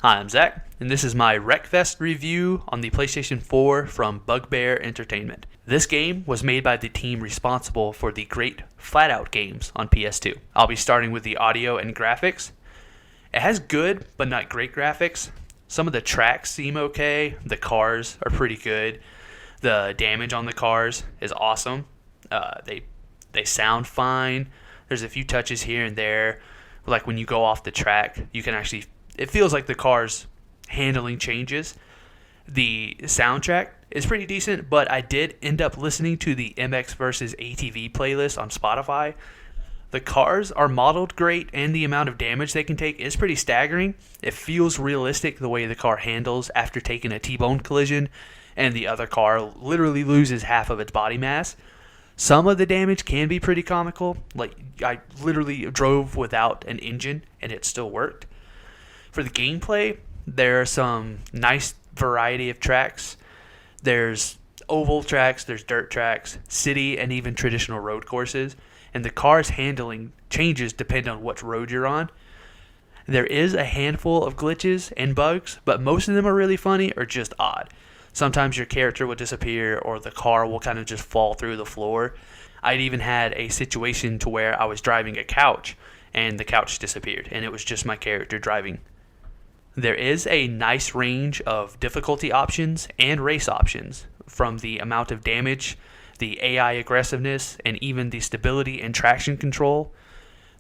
Hi, I'm Zach, and this is my Wreckfest review on the PlayStation 4 from Bugbear Entertainment. This game was made by the team responsible for the great Flatout games on PS2. I'll be starting with the audio and graphics. It has good, but not great graphics. Some of the tracks seem okay, the cars are pretty good, the damage on the cars is awesome, they sound fine. There's a few touches here and there, like when you go off the track, you can actually it feels like the car's handling changes. The soundtrack is pretty decent, but I did end up listening to the MX vs. ATV playlist on Spotify. The cars are modeled great, and the amount of damage they can take is pretty staggering. It feels realistic the way the car handles after taking a T-bone collision, and the other car literally loses half of its body mass. Some of the damage can be pretty comical, like I literally drove without an engine and it still worked. For the gameplay, there are some nice variety of tracks. There's oval tracks, there's dirt tracks, city, and even traditional road courses. And the car's handling changes depending on what road you're on. There is a handful of glitches and bugs, but most of them are really funny or just odd. Sometimes your character will disappear or the car will kind of just fall through the floor. I'd even had a situation to where I was driving a couch and the couch disappeared and it was just my character driving. There is a nice range of difficulty options and race options, from the amount of damage, the AI aggressiveness, and even the stability and traction control.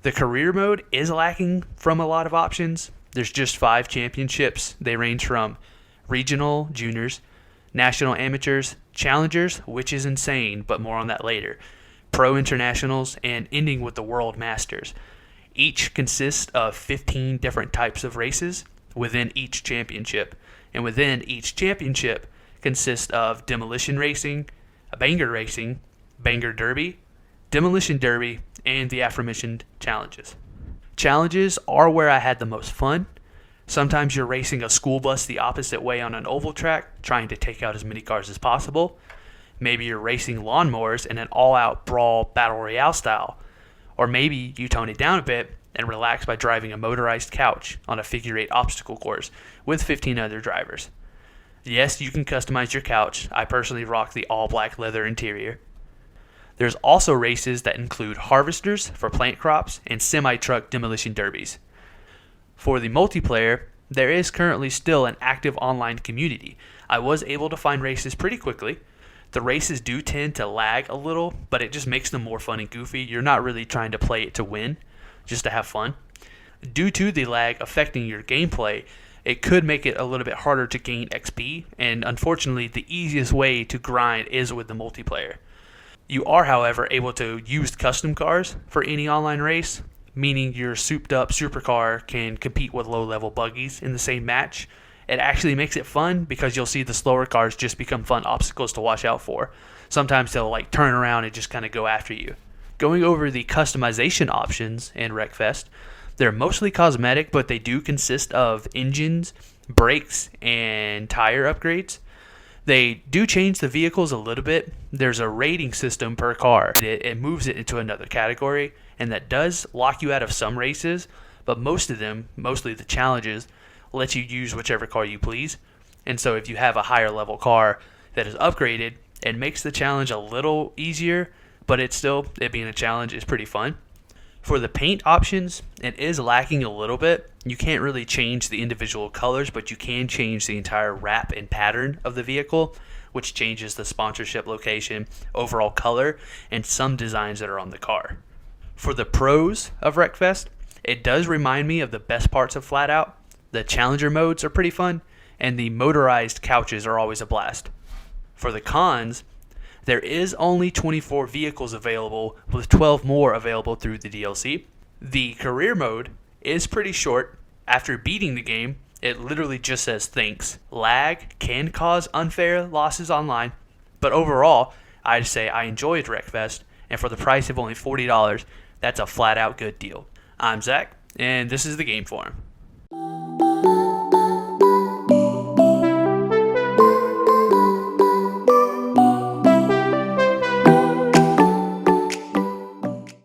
The career mode is lacking from a lot of options. There's just 5 championships. They range from regional juniors, national amateurs, challengers, which is insane, but more on that later, pro internationals, and ending with the world masters. Each consists of 15 different types of races within each championship, and within each championship consists of demolition racing, banger racing, banger derby, demolition derby, and the aforementioned challenges. Challenges are where I had the most fun. Sometimes you're racing a school bus the opposite way on an oval track, trying to take out as many cars as possible. Maybe you're racing lawnmowers in an all-out brawl battle royale style. Or maybe you tone it down a bit and relax by driving a motorized couch on a figure-8 obstacle course with 15 other drivers. Yes, you can customize your couch. I personally rock the all-black leather interior. There's also races that include harvesters for plant crops and semi-truck demolition derbies. For the multiplayer, there is currently still an active online community. I was able to find races pretty quickly. The races do tend to lag a little, but it just makes them more fun and goofy. You're not really trying to play it to win, just to have fun. Due to the lag affecting your gameplay, it could make it a little bit harder to gain XP, and unfortunately the easiest way to grind is with the multiplayer. You are, however, able to use custom cars for any online race, meaning your souped up supercar can compete with low-level buggies in the same match. It actually makes it fun because you'll see the slower cars just become fun obstacles to watch out for. Sometimes they'll turn around and just kind of go after you. Going over the customization options in Wreckfest, they're mostly cosmetic, but they do consist of engines, brakes, and tire upgrades. They do change the vehicles a little bit. There's a rating system per car. It moves it into another category, and that does lock you out of some races, but most of them, mostly the challenges, let you use whichever car you please. And so if you have a higher level car that is upgraded, it makes the challenge a little easier, but it being a challenge is pretty fun. For the paint options, it is lacking a little bit. You can't really change the individual colors, but you can change the entire wrap and pattern of the vehicle, which changes the sponsorship location, overall color, and some designs that are on the car. For the pros of Wreckfest, it does remind me of the best parts of Flatout. The challenger modes are pretty fun, and the motorized couches are always a blast. For the cons, there is only 24 vehicles available, with 12 more available through the DLC. The career mode is pretty short. After beating the game, it literally just says thanks. Lag can cause unfair losses online, but overall, I'd say I enjoyed Wreckfest, and for the price of only $40, that's a flat out good deal. I'm Zach, and this is the Game Forum.